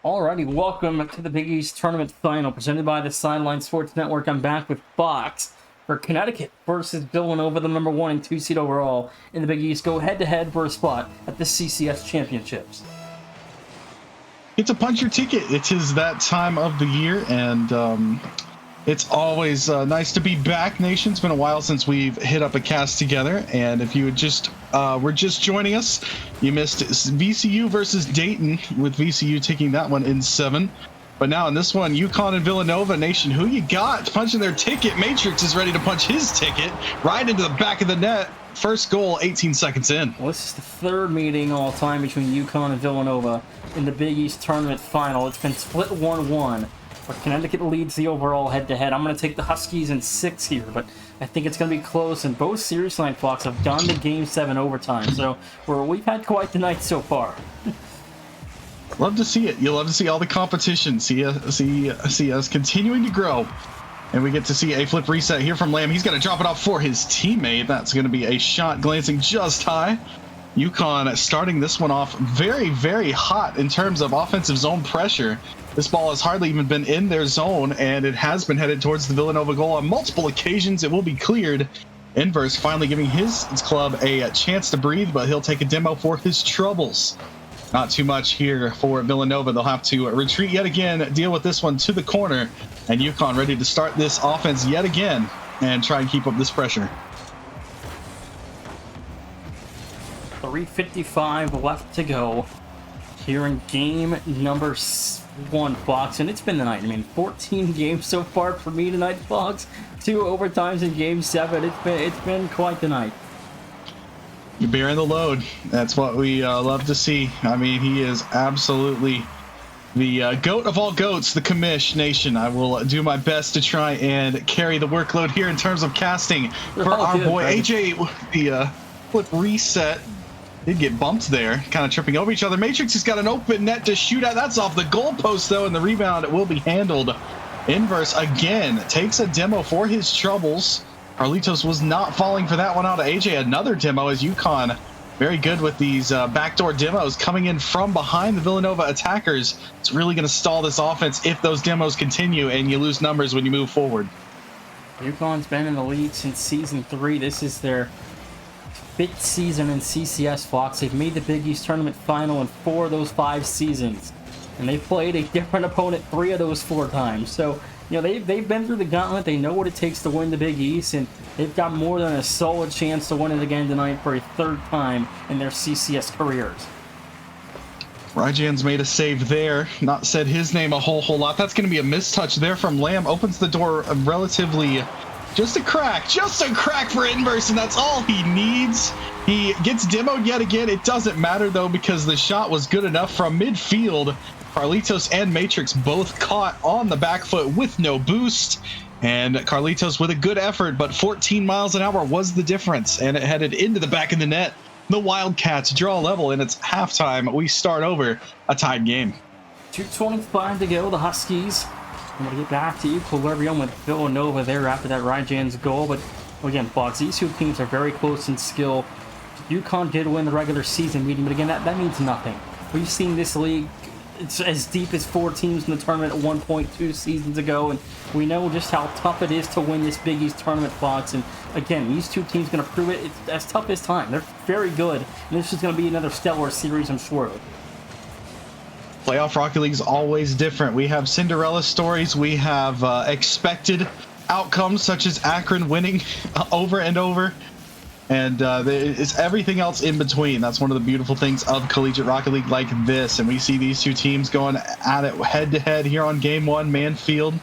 Alrighty, welcome to the Big East Tournament Final, presented by the Sideline Sports Network. I'm back with Fox for Connecticut versus Villanova, the number 1 and 2 seed overall in the Big East. Go head-to-head for a spot at the CCS Championships. It's a punch your ticket. It is that time of the year, and it's always nice to be back, Nation. It's been a while since we've hit up a cast together, and if you would were just joining us, you missed VCU versus Dayton, with VCU taking that one in 7. But now in this one, UConn and Villanova, Nation, who you got punching their ticket? Matrix is ready to punch his ticket right into the back of the net. First goal, 18 seconds in. Well, this is the third meeting all time between UConn and Villanova in the Big East Tournament Final. It's been split 1-1. But Connecticut leads the overall head-to-head. I'm going to take the Huskies in 6 here, but I think it's going to be close. And both series line Fox have gone to Game 7 overtime, so we've had quite the night so far. Love to see it. You love to see all the competition. See us continuing to grow. And we get to see a flip reset here from Lamb. He's going to drop it off for his teammate. That's going to be a shot glancing just high. UConn starting this one off very, very hot in terms of offensive zone pressure. This ball has hardly even been in their zone, and it has been headed towards the Villanova goal on multiple occasions. It will be cleared. Inverse finally giving his club a chance to breathe, but he'll take a demo for his troubles. Not too much here for Villanova. They'll have to retreat yet again, deal with this one to the corner, and UConn ready to start this offense yet again and try and keep up this pressure. 3:55 left to go here in game number 1, Fox, and it's been the night. I mean, 14 games so far for me tonight, Fox. 2 overtimes in game 7. It's been quite the night. You're bearing the load. That's what we love to see. I mean, he is absolutely the goat of all goats, the commish Nation. I will do my best to try and carry the workload here in terms of casting for our boy AJ. The flip reset did get bumped there, kind of tripping over each other. Matrix has got an open net to shoot at. That's off the goalpost, though, and the rebound will be handled. Inverse again takes a demo for his troubles. Carlitos was not falling for that one out of AJ. Another demo as UConn very good with these backdoor demos coming in from behind the Villanova attackers. It's really going to stall this offense if those demos continue and you lose numbers when you move forward. UConn's been in the lead since Season 3. This is their 5th season in CCS, Fox. They've made the Big East Tournament Final in 4 of those 5 seasons. And they've played a different opponent 3 of those 4 times. So, you know, they've been through the gauntlet. They know what it takes to win the Big East, and they've got more than a solid chance to win it again tonight for a 3rd time in their CCS careers. Ryjan's made a save there, not said his name a whole lot. That's going to be a mistouch there from Lamb. Opens the door relatively, just a crack for Inverse, and that's all he needs. He gets demoed yet again. It doesn't matter, though, because the shot was good enough from midfield. Carlitos and Matrix both caught on the back foot with no boost. And Carlitos with a good effort, but 14 miles an hour was the difference, and it headed into the back of the net. The Wildcats draw level, and it's halftime. We start over a tied game. 2:25 to go. The Huskies. I'm going to get back to equilibrium with Villanova there after that Ryjan's goal. But again, Fox, these 2 teams are very close in skill. UConn did win the regular season meeting, but again, that means nothing. We've seen this league, it's as deep as 4 teams in the tournament at 1.2 seasons ago, and we know just how tough it is to win this Big East Tournament, Fox. And again, these 2 teams going to prove it. It's as tough as time. They're very good, and this is going to be another stellar series, I'm sure. Playoff Rocket League is always different. We have Cinderella stories. We have expected outcomes, such as Akron winning over and over. And it's everything else in between. That's one of the beautiful things of Collegiate Rocket League like this. And we see these 2 teams going at it head-to-head here on Game 1, Manfield.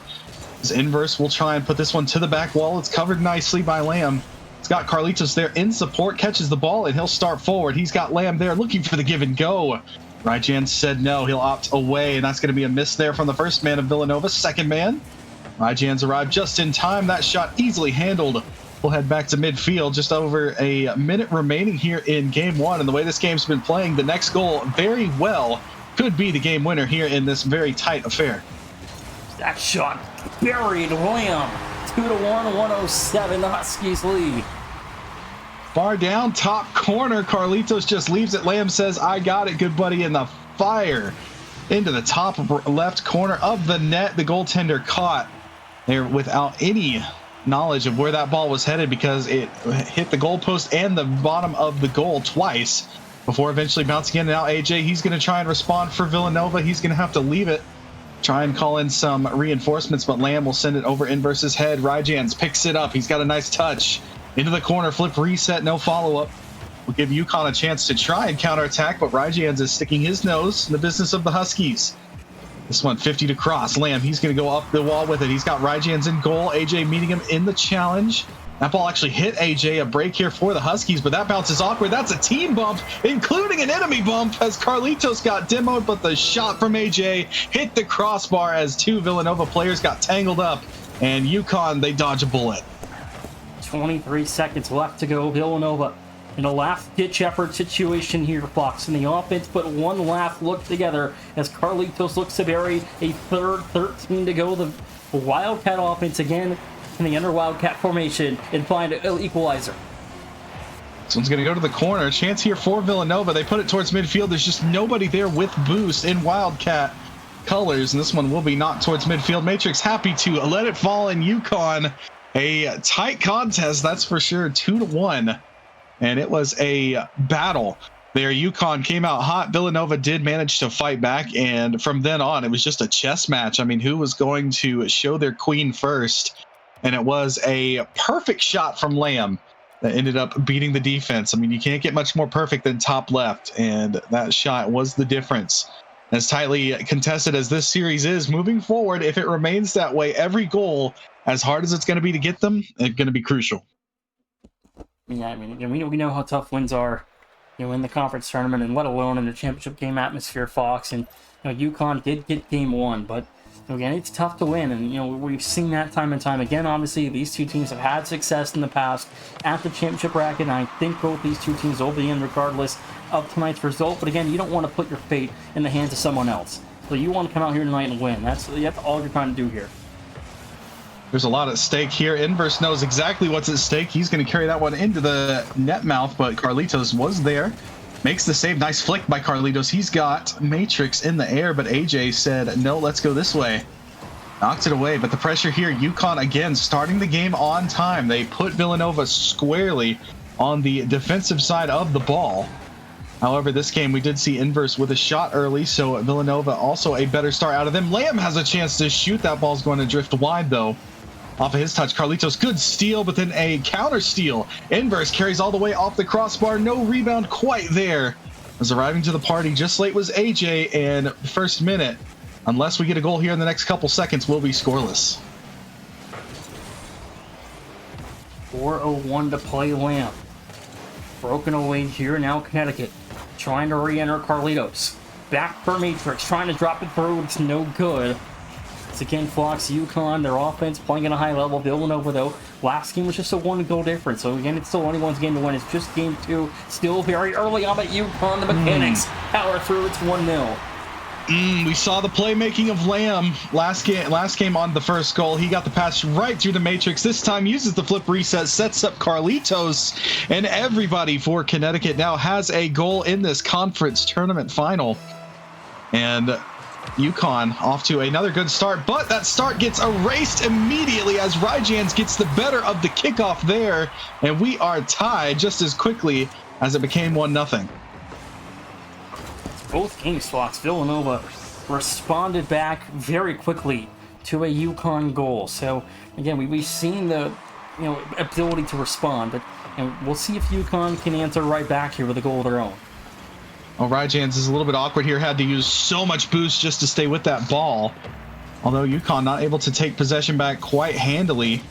As Inverse will try and put this one to the back wall. It's covered nicely by Lamb. It's got Carlitos there in support, catches the ball, and he'll start forward. He's got Lamb there looking for the give and go. Ryjan said no, he'll opt away, and that's going to be a miss there from the first man of Villanova. Second man. Ryjan's arrived just in time. That shot easily handled. We'll head back to midfield. Just over a minute remaining here in Game 1. And the way this game's been playing, the next goal very well could be the game winner here in this very tight affair. That shot buried Lamb. 2-1, 107. The Huskies lead. Far down, top corner. Carlitos just leaves it. Lamb says, I got it, good buddy, in the fire. into the top left corner of the net. The goaltender caught there without any knowledge of where that ball was headed because it hit the goalpost and the bottom of the goal twice before eventually bouncing in. And now AJ, he's going to try and respond for Villanova. He's going to have to leave it, try and call in some reinforcements, but Lamb will send it over Inverse's head. Rajans picks it up. He's got a nice touch into the corner, flip reset, no follow-up. Will give UConn a chance to try and counterattack, but Rajans is sticking his nose in the business of the Huskies. This one 50 to cross. Lamb, he's going to go up the wall with it. He's got Rajans in goal. AJ meeting him in the challenge. That ball actually hit AJ. A break here for the Huskies, but that bounce is awkward. That's a team bump, including an enemy bump, as Carlitos got demoed, but the shot from AJ hit the crossbar as two Villanova players got tangled up, and UConn, they dodge a bullet. 23 seconds left to go. Villanova in a last-ditch effort situation here, Fox, in the offense, but one last look together as Carlitos looks to bury a third 13 to go. The Wildcat offense again in the under Wildcat formation and find an equalizer. This one's going to go to the corner. Chance here for Villanova. They put it towards midfield. There's just nobody there with boost in Wildcat colors, and this one will be knocked towards midfield. Matrix happy to let it fall in UConn. A tight contest, that's for sure, 2-1. And it was a battle there. UConn came out hot. Villanova did manage to fight back, and from then on, it was just a chess match. I mean, who was going to show their queen first? And it was a perfect shot from Lamb that ended up beating the defense. I mean, you can't get much more perfect than top left, and that shot was the difference. As tightly contested as this series is moving forward, if it remains that way, every goal, as hard as it's going to be to get them, it's going to be crucial. Yeah, I mean, we know how tough wins are, in the conference tournament, and let alone in the championship game atmosphere, Fox. And UConn did get game one, but again, it's tough to win, and we've seen that time and time again. Obviously, these two teams have had success in the past at the championship bracket, and I think both these two teams will be in regardless of tonight's result. But again, you don't want to put your fate in the hands of someone else, so you want to come out here tonight and win. That's all you're trying to do here. There's a lot at stake here. Inverse knows exactly what's at stake. He's going to carry that one into the net mouth, but Carlitos was there. Makes the save. Nice flick by Carlitos. He's got Matrix in the air, but AJ said, no, let's go this way. Knocked it away, but the pressure here, UConn again starting the game on time. They put Villanova squarely on the defensive side of the ball. However, this game we did see Inverse with a shot early, so Villanova also a better start out of them. Lamb has a chance to shoot. That ball's going to drift wide, though. Off of his touch, Carlitos, good steal, but then a counter steal. Inverse carries all the way off the crossbar. No rebound quite there. As arriving to the party just late was AJ, and first minute, unless we get a goal here in the next couple seconds, will be scoreless. 4:01 to play. Lamb broken away here. Now Connecticut trying to re-enter. Carlitos back for Matrix, trying to drop it through. It's no good. It's again Fox, UConn, their offense playing at a high level. Villanova, though, last game was just a one-goal difference. So again, it's still anyone's game to win. It's just game two. Still very early on, but UConn, the mechanics power through. It's 1-0. We saw the playmaking of Lamb last game on the first goal. He got the pass right through the Matrix. This time uses the flip reset, sets up Carlitos, and everybody for Connecticut now has a goal in this conference tournament final. And UConn off to another good start, but that start gets erased immediately as Rajans gets the better of the kickoff there, and we are tied just as quickly as it became 1-0. Both games, Fox, Villanova responded back very quickly to a UConn goal. So again, we've seen the ability to respond, but we'll see if UConn can answer right back here with a goal of their own. Well, Rajans is a little bit awkward here. Had to use so much boost just to stay with that ball. Although UConn not able to take possession back quite handily,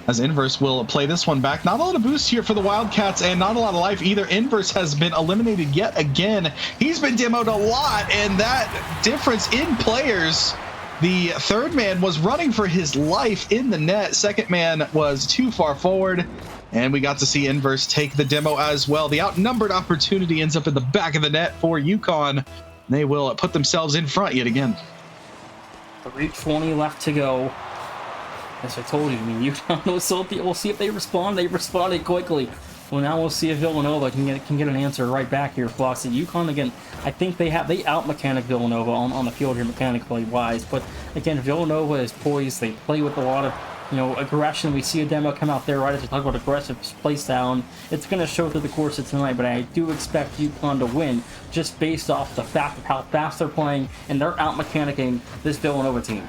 as Inverse will play this one back. Not a lot of boost here for the Wildcats, and not a lot of life either. Inverse has been eliminated yet again. He's been demoed a lot, and that difference in players. The third man was running for his life in the net. Second man was too far forward. And we got to see Inverse take the demo as well. The outnumbered opportunity ends up in the back of the net for UConn. They will put themselves in front yet again. 3:20 left to go. As I told you, UConn was so we'll see if they respond. They responded quickly. Well, now we'll see if Villanova can get an answer right back here, Fox. At UConn, again, I think they out-mechanic Villanova on the field here mechanically wise. But again, Villanova is poised. They play with a lot of, aggression. We see a demo come out there right as we talk about aggressive play style. It's going to show through the course of tonight, but I do expect UConn to win just based off the fact of how fast they're playing, and they're out-mechanicking this Villanova team.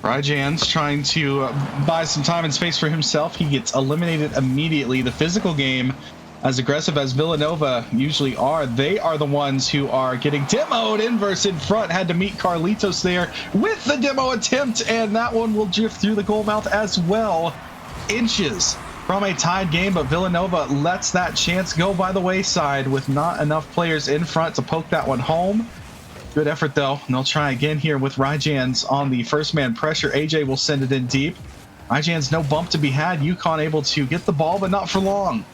Rajan's trying to buy some time and space for himself. He gets eliminated immediately. The physical game, as aggressive as Villanova usually are, they are the ones who are getting demoed. Inverse in front, had to meet Carlitos there with the demo attempt, and that one will drift through the goal mouth as well. Inches from a tied game, but Villanova lets that chance go by the wayside with not enough players in front to poke that one home. Good effort, though, and they'll try again here with Rajan's on the first man pressure. AJ will send it in deep. Rajan's no bump to be had. UConn able to get the ball, but not for long.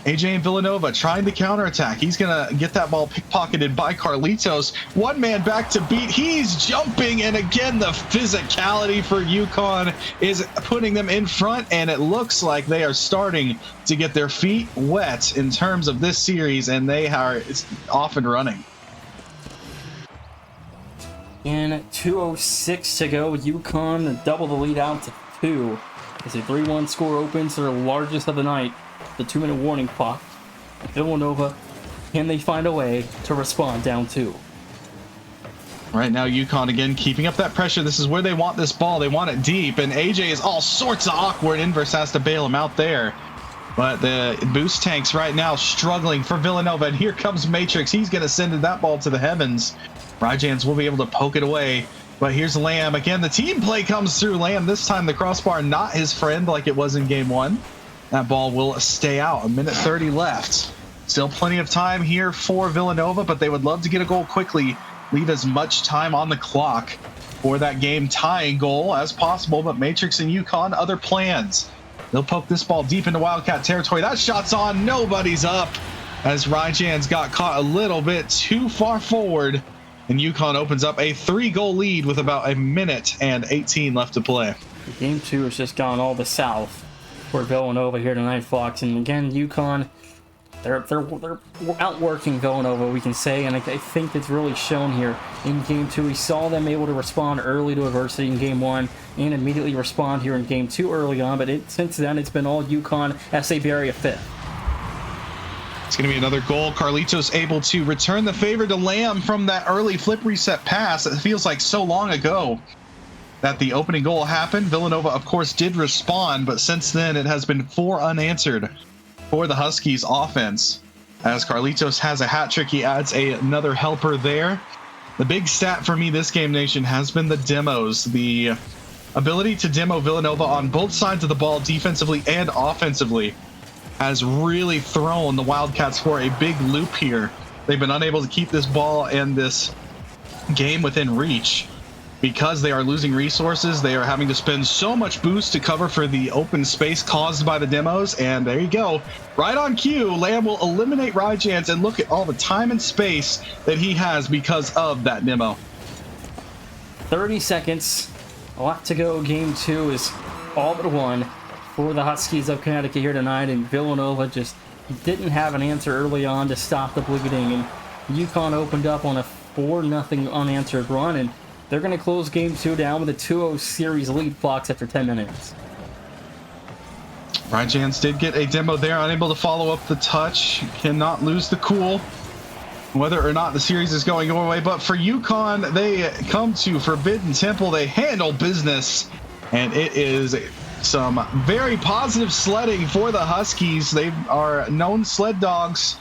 AJ and Villanova trying to counterattack. He's going to get that ball pickpocketed by Carlitos. One man back to beat. He's jumping, and again, the physicality for UConn is putting them in front, and it looks like they are starting to get their feet wet in terms of this series, and they are off and running. And 2:06 to go. UConn double the lead out to 2. As a 3-1 score opens their largest of the night. The 2-minute warning clock. Villanova, can they find a way to respond down 2? Right now, UConn again keeping up that pressure. This is where they want this ball. They want it deep, and AJ is all sorts of awkward. Inverse has to bail him out there. But the boost tanks right now struggling for Villanova, and here comes Matrix. He's going to send that ball to the heavens. Rajans will be able to poke it away, but here's Lamb. Again, the team play comes through. Lamb, this time the crossbar not his friend like it was in game 1. That ball will stay out. 1:30 left. Still plenty of time here for Villanova, but they would love to get a goal quickly. Leave as much time on the clock for that game tying goal as possible, but Matrix and UConn, other plans. They'll poke this ball deep into Wildcat territory. That shot's on. Nobody's up as Rajans got caught a little bit too far forward. And UConn opens up a 3-goal lead with about 1:18 left to play. Game 2 has just gone all the south for Villanova here tonight, Fox. And again, UConn, they're outworking Villanova, we can say. And I think it's really shown here in Game 2. We saw them able to respond early to adversity in Game 1 and immediately respond here in Game 2 early on. But since then, it's been all UConn as they bury a 5th. It's going to be another goal. Carlitos able to return the favor to Lamb from that early flip reset pass. It feels like so long ago that the opening goal happened. Villanova, of course, did respond, but since then it has been 4 unanswered for the Huskies offense. As Carlitos has a hat trick, he adds another helper there. The big stat for me this game, Nation, has been the demos. The ability to demo Villanova on both sides of the ball, defensively and offensively, has really thrown the Wildcats for a big loop here. They've been unable to keep this ball and this game within reach because they are losing resources. They are having to spend so much boost to cover for the open space caused by the demos, and there you go. Right on cue, Lamb will eliminate Rajans, and look at all the time and space that he has because of that demo. 30 seconds. A lot to go. Game 2 is all but won for the Huskies of Connecticut here tonight, and Villanova just didn't have an answer early on to stop the bleeding, and UConn opened up on a 4-0 unanswered run, and they're going to close Game 2 down with a 2-0 series lead, Fox, after 10 minutes. Rajans did get a demo there, unable to follow up the touch, cannot lose the cool, whether or not the series is going your way. But for UConn, they come to Forbidden Temple, they handle business, and it is some very positive sledding for the Huskies. They are known sled dogs,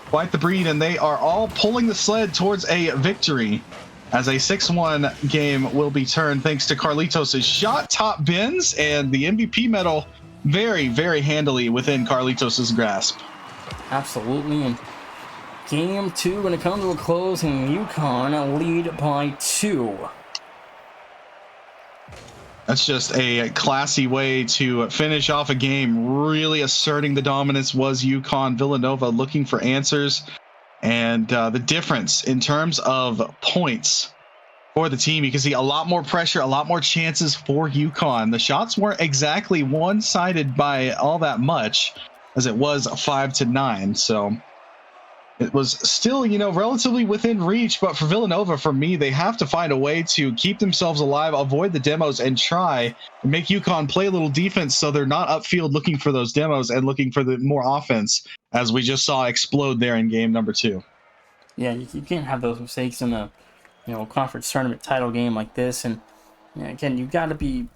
quite the breed, and they are all pulling the sled towards a victory as a 6-1 game will be turned thanks to Carlitos' shot top bins, and the MVP medal very, very handily within Carlitos' grasp. Absolutely. And Game 2 going to come to a close, and UConn lead by 2. That's just a classy way to finish off a game. Really asserting the dominance was UConn. Villanova looking for answers. And the difference in terms of points for the team. You can see a lot more pressure, a lot more chances for UConn. The shots weren't exactly one-sided by all that much, as it was 5-9. So it was still, you know, relatively within reach. But for Villanova, for me, they have to find a way to keep themselves alive, avoid the demos, and try and make UConn play a little defense so they're not upfield looking for those demos and looking for the more offense, as we just saw explode there in game number 2. Yeah, you can't have those mistakes in a, you know, conference tournament title game like this. And you know, again, you got to be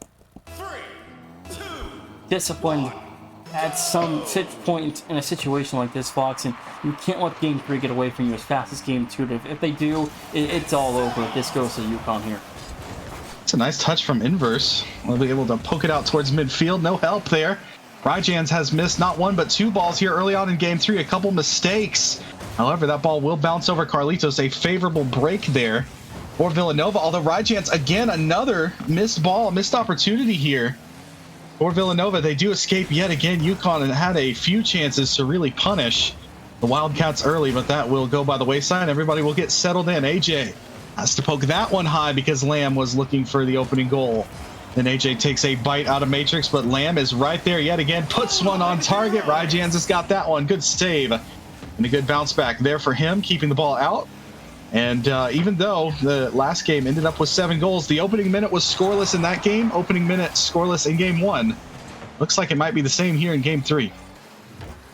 disciplined at some point in a situation like this, Fox, and you can't let game 3 get away from you as fast as game 2 did. If they do, it's all over if this goes to UConn here. It's a nice touch from Inverse. We'll be able to poke it out towards midfield. No help there. Ryjans has missed not 1 but 2 balls here early on in game 3. A couple mistakes. However, that ball will bounce over Carlitos. A favorable break there for Villanova. Although Ryjans, again, another missed ball, missed opportunity here for Villanova. They do escape yet again. UConn had a few chances to really punish the Wildcats early, but that will go by the wayside. Everybody will get settled in. AJ has to poke that one high because Lamb was looking for the opening goal. Then AJ takes a bite out of Matrix, but Lamb is right there yet again. Puts one on target. Ryjans has got that one. Good save. And a good bounce back there for him, keeping the ball out. And even though the last game ended up with 7 goals, the opening minute was scoreless in that game. Opening minute scoreless in game 1. Looks like it might be the same here in game 3.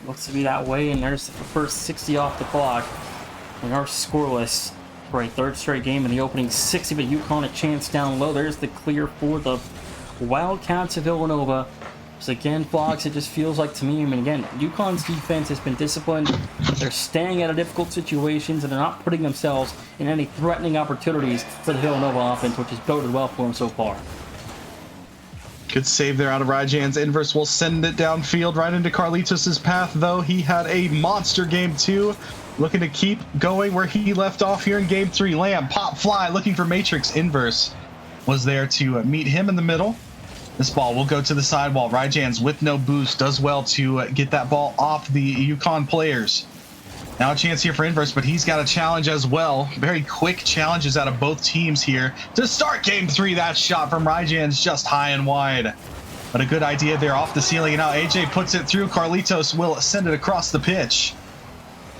Looks to be that way, and there's the first 60 off the clock. We are scoreless for a 3rd straight game in the opening 60, but UConn a chance down low. There's the clear for the Wildcats of Villanova. So again, Fox, it just feels like to me, I mean, again, UConn's defense has been disciplined. They're staying out of difficult situations, and they're not putting themselves in any threatening opportunities for the Villanova offense, which has boded well for them so far. Good save there out of Ryjans. Inverse will send it downfield right into Carlitos' path, though. He had a monster game 2. Looking to keep going where he left off here in game 3. Lamb, pop, fly, looking for Matrix. Inverse was there to meet him in the middle. This ball will go to the sidewall. Ryjans with no boost does well to get that ball off the UConn players. Now a chance here for Inverse, but he's got a challenge as well. Very quick challenges out of both teams here to start game 3. That shot from Ryjans just high and wide. But a good idea there off the ceiling. And now AJ puts it through. Carlitos will send it across the pitch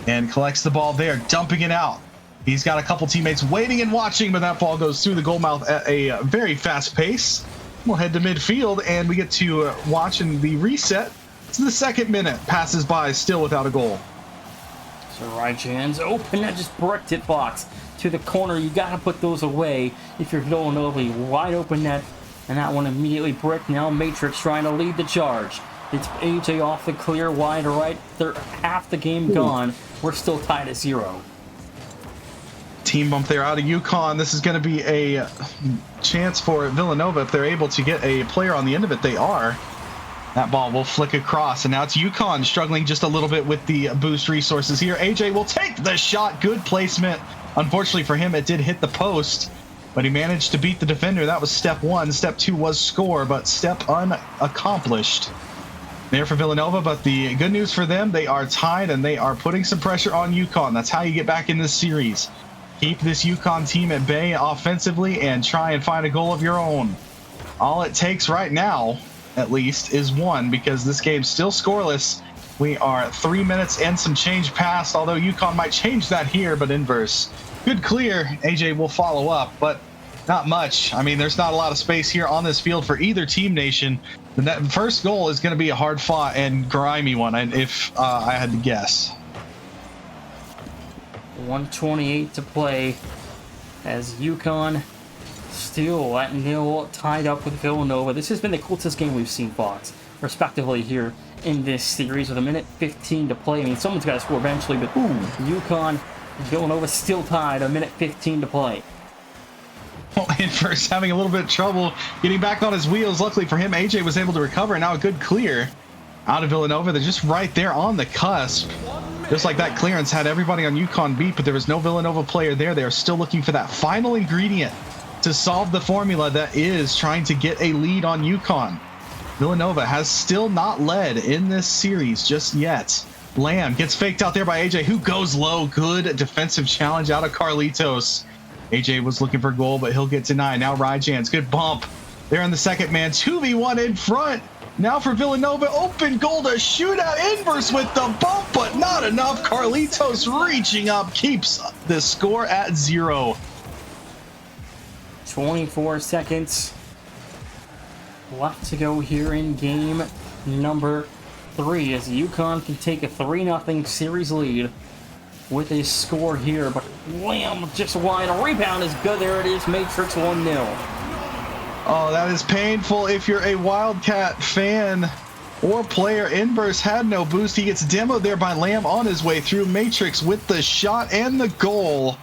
and collects the ball there, dumping it out. He's got a couple teammates waiting and watching, but that ball goes through the goal mouth at a very fast pace. We'll head to midfield, and we get to watch in the reset. It's the 2nd minute. Passes by, still without a goal. So Ryjans open, that just bricked it, Fox, to the corner. You got to put those away if you're Villanova. Wide open net, and that one immediately bricked. Now Matrix trying to lead the charge. It's AJ off the clear, wide right. They're half the game gone. We're still tied at 0. Team bump there out of UConn. This is going to be a chance for Villanova if they're able to get a player on the end of it. They are. That ball will flick across, and now it's UConn struggling just a little bit with the boost resources here. AJ will take the shot. Good placement. Unfortunately for him, it did hit the post, but he managed to beat the defender. That was step 1. Step 2 was score, but step unaccomplished there for Villanova. But the good news for them, they are tied, and they are putting some pressure on UConn. That's how you get back in this series. Keep this UConn team at bay offensively and try and find a goal of your own. All it takes right now, at least, is 1, because this game's still scoreless. We are 3 minutes and some change past, although UConn might change that here, but Inverse. Good clear. AJ will follow up, but not much. I mean, there's not a lot of space here on this field for either team nation. The first goal is going to be a hard-fought and grimy one, if I had to guess. 1:28 to play as UConn still at 0, tied up with Villanova. This has been the closest game we've seen, Fox, respectively, here in this series with 1:15 to play. I mean, someone's got to score eventually, but UConn and Villanova still tied, 1:15 to play. Well, Inverse having a little bit of trouble getting back on his wheels. Luckily for him, AJ was able to recover. Now a good clear out of Villanova. They're just right there on the cusp. Just like that clearance had everybody on UConn beat, but there was no Villanova player there. They are still looking for that final ingredient to solve the formula that is trying to get a lead on UConn. Villanova has still not led in this series just yet. Lamb gets faked out there by AJ, who goes low. Good defensive challenge out of Carlitos. AJ was looking for a goal, but he'll get denied. Now Ryjan's good bump. They're in the second man. 2v1 in front. Now for Villanova, open goal to shoot at Inverse with the bump, but not enough. Carlitos reaching up, keeps the score at 0. 24 seconds left to go here in game number 3 as UConn can take a 3-0 series lead with a score here, but wham, just wide. A rebound is good. There it is. Matrix 1-0. Oh, that is painful if you're a Wildcat fan or player. Inverse had no boost. He gets demoed there by Lamb on his way through. Matrix with the shot and the goal.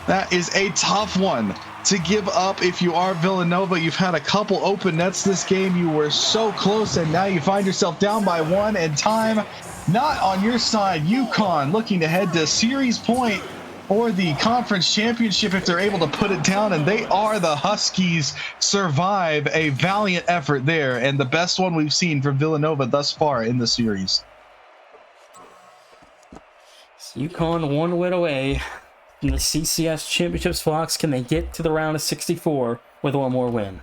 That is a tough one to give up if you are Villanova. You've had a couple open nets this game. You were so close, and now you find yourself down by 1, and time not on your side. UConn looking to head to series point or the conference championship if they're able to put it down, and they are. The Huskies survive a valiant effort there, and the best one we've seen from Villanova thus far in the series. UConn 1 win away from the CCS championships. Fox, can they get to the round of 64 with one more win?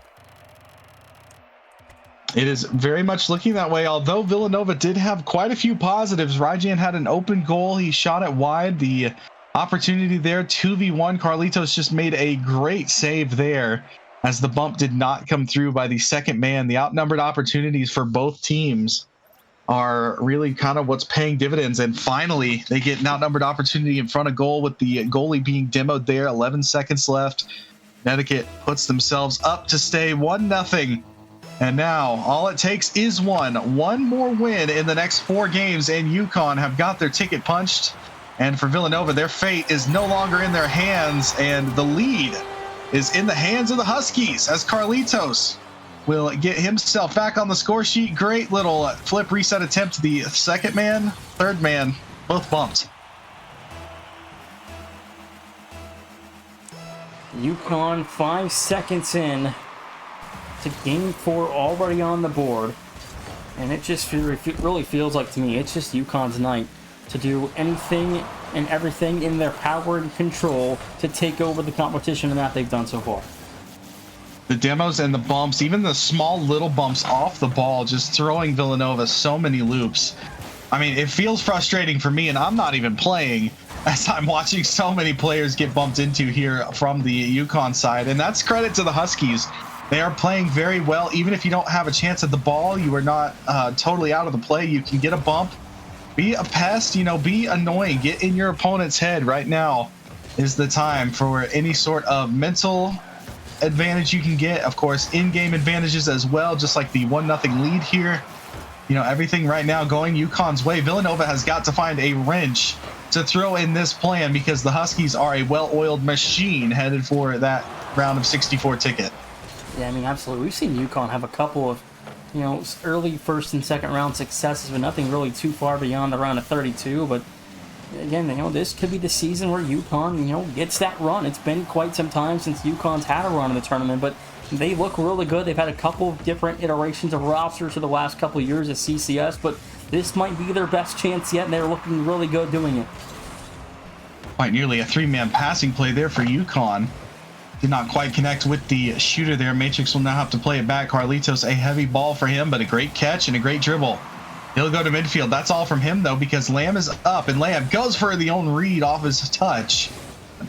It is very much looking that way, although Villanova did have quite a few positives. Ryjan had an open goal. He shot it wide. The opportunity there, 2v1. Carlitos just made a great save there as the bump did not come through by the second man. The outnumbered opportunities for both teams are really kind of what's paying dividends. And finally, they get an outnumbered opportunity in front of goal with the goalie being demoed there. 11 seconds left. Connecticut puts themselves up to stay 1-0. And now all it takes is one more win in the next 4 games, and UConn have got their ticket punched. And for Villanova, their fate is no longer in their hands, and the lead is in the hands of the Huskies as Carlitos will get himself back on the score sheet. Great little flip reset attempt. The second man, third man, both bumped. UConn 5 seconds in to game 4, already on the board, and it just really feels like to me it's just UConn's night to do anything and everything in their power and control to take over the competition, and that they've done so far. The demos and the bumps, even the small little bumps off the ball, just throwing Villanova so many loops. I mean, it feels frustrating for me, and I'm not even playing, as I'm watching so many players get bumped into here from the UConn side, and that's credit to the Huskies. They are playing very well. Even if you don't have a chance at the ball, you are not totally out of the play. You can get a bump, be a pest, be annoying, get in your opponent's head. Right now is the time for any sort of mental advantage you can get. Of course, in-game advantages as well, just like the 1-0 lead here. Everything right now going UConn's way. Villanova has got to find a wrench to throw in this plan because the Huskies are a well-oiled machine headed for that round of 64 ticket. Yeah, I mean, absolutely. We've seen UConn have a couple of, early first and second round successes, but nothing really too far beyond the round of 32. But again, this could be the season where UConn, gets that run. It's been quite some time since UConn's had a run in the tournament, but they look really good. They've had a couple of different iterations of rosters for the last couple of years at CCS, but this might be their best chance yet, and they're looking really good doing it. Quite nearly a 3-man passing play there for UConn. Did not quite connect with the shooter there. Matrix will now have to play it back. Carlitos, a heavy ball for him, but a great catch and a great dribble. He'll go to midfield. That's all from him, though, because Lamb is up, and Lamb goes for the own read off his touch.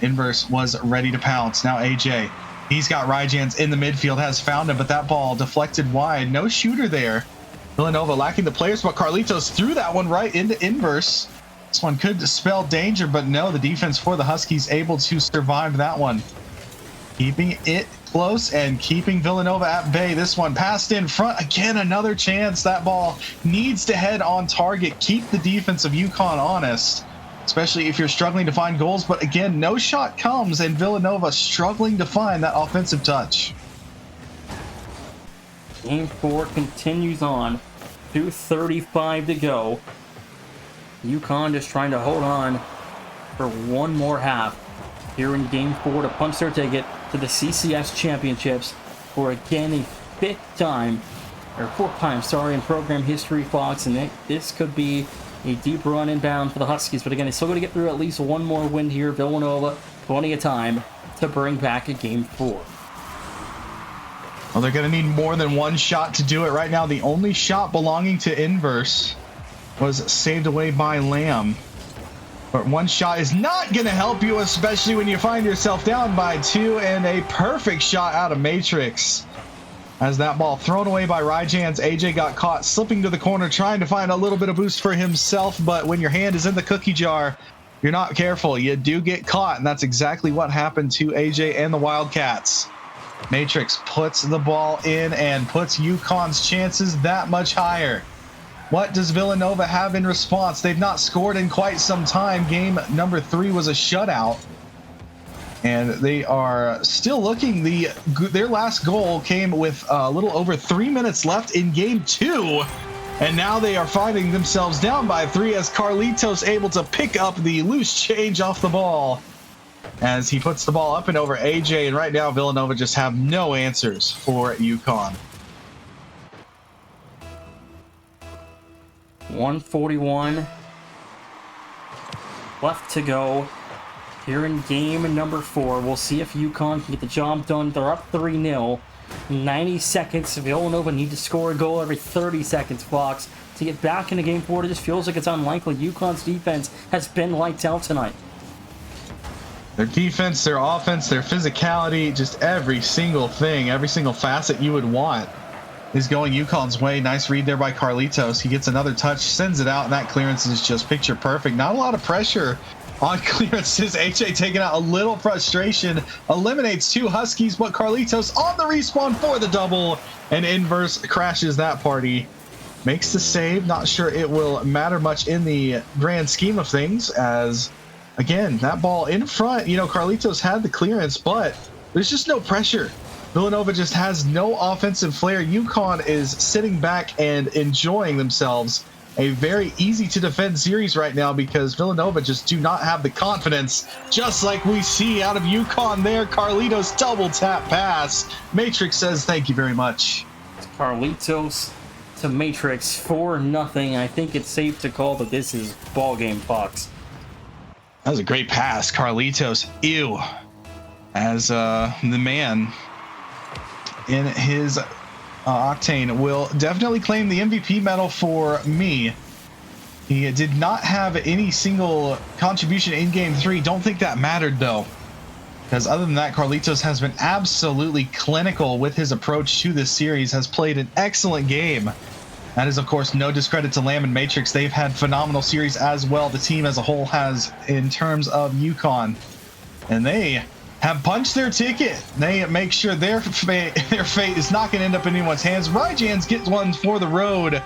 Inverse was ready to pounce. Now AJ, he's got Ryjans in the midfield, has found him, but that ball deflected wide. No shooter there. Villanova lacking the players, but Carlitos threw that one right into Inverse. This one could spell danger, but no, the defense for the Huskies able to survive that one. Keeping it close and keeping Villanova at bay. This one passed in front. Again, another chance. That ball needs to head on target. Keep the defense of UConn honest, especially if you're struggling to find goals. But again, no shot comes, and Villanova struggling to find that offensive touch. Game 4 continues on. 2:35 to go. UConn just trying to hold on for one more half here in Game 4 to punch their ticket to the CCS Championships for again a fourth time in program history, Fox, and this could be A deep run inbound for the Huskies, but again, they're still going to get through at least one more win here. Villanova, plenty of time to bring back a game 4. Well, they're going to need more than one shot to do it right now. The only shot belonging to Inverse was saved away by Lamb. But one shot is not going to help you, especially when you find yourself down by 2, and a perfect shot out of Matrix. As that ball thrown away by Ryjans, AJ got caught slipping to the corner, trying to find a little bit of boost for himself, but when your hand is in the cookie jar, you're not careful. You do get caught, and that's exactly what happened to AJ and the Wildcats. Matrix puts the ball in and puts UConn's chances that much higher. What does Villanova have in response? They've not scored in quite some time. Game number 3 was a shutout. And they are still looking. Their last goal came with a little over 3 minutes left in game 2. And now they are finding themselves down by 3 as Carlitos able to pick up the loose change off the ball as he puts the ball up and over AJ. And right now Villanova just have no answers for UConn. 1:41 left to go here in game number 4. We'll see if UConn can get the job done. They're up 3-0. 90 seconds. Villanova need to score a goal every 30 seconds, Fox, to get back into game 4. It just feels like it's unlikely. UConn's defense has been lights out tonight. Their defense, their offense, their physicality, just every single thing, every single facet you would want is going UConn's way. Nice read there by Carlitos. He gets another touch, sends it out, and that clearance is just picture perfect. Not a lot of pressure on clearances. AJ taking out a little frustration, eliminates 2 Huskies, but Carlitos on the respawn for the double, and Inverse crashes that party. Makes the save. Not sure it will matter much in the grand scheme of things, as again, that ball in front, you know, Carlitos had the clearance, but there's just no pressure. Villanova just has no offensive flair. UConn is sitting back and enjoying themselves. A very easy to defend series right now because Villanova just do not have the confidence, just like we see out of UConn there. Carlitos double tap pass. Matrix says thank you very much. Carlitos to Matrix 4-0. I think it's safe to call that this is ball game, Fox. That was a great pass, Carlitos. Ew. As the man in his Octane will definitely claim the MVP medal for me. He did not have any single contribution in game 3. Don't think that mattered though, because other than that, Carlitos has been absolutely clinical with his approach to this series, has played an excellent game. That is, of course, no discredit to Lamb and Matrix. They've had phenomenal series as well. The team as a whole has in terms of UConn, and they have punched their ticket. They make sure their fate is not going to end up in anyone's hands. Ryjans gets one for the road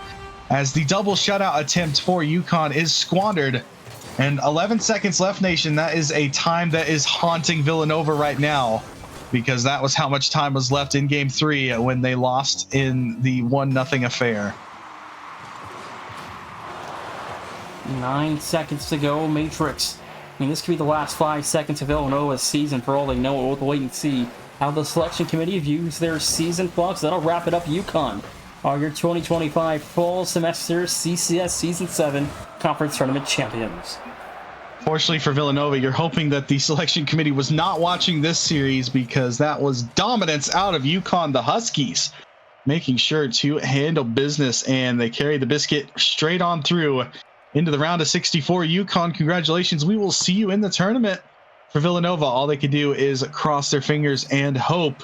as the double shutout attempt for UConn is squandered. And 11 seconds left, nation. That is a time that is haunting Villanova right now, because that was how much time was left in game 3 when they lost in the 1-0 affair. 9 seconds to go. Matrix. I mean, this could be the last 5 seconds of Villanova's season for all they know. We'll wait and see how the selection committee views their season, Fox. That'll wrap it up. UConn are your 2025 fall semester CCS Season 7 Conference Tournament champions. Fortunately for Villanova, you're hoping that the selection committee was not watching this series, because that was dominance out of UConn. The Huskies making sure to handle business, and they carry the biscuit straight on through into the round of 64. UConn, congratulations. We will see you in the tournament. For Villanova, all they can do is cross their fingers and hope.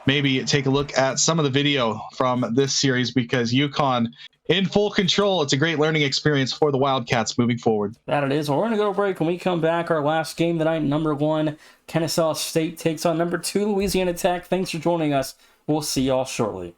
Maybe take a look at some of the video from this series, because UConn in full control. It's a great learning experience for the Wildcats moving forward. That it is. Well, we're going to go to break. When we come back, our last game tonight, number 1, Kennesaw State takes on number 2, Louisiana Tech. Thanks for joining us. We'll see y'all shortly.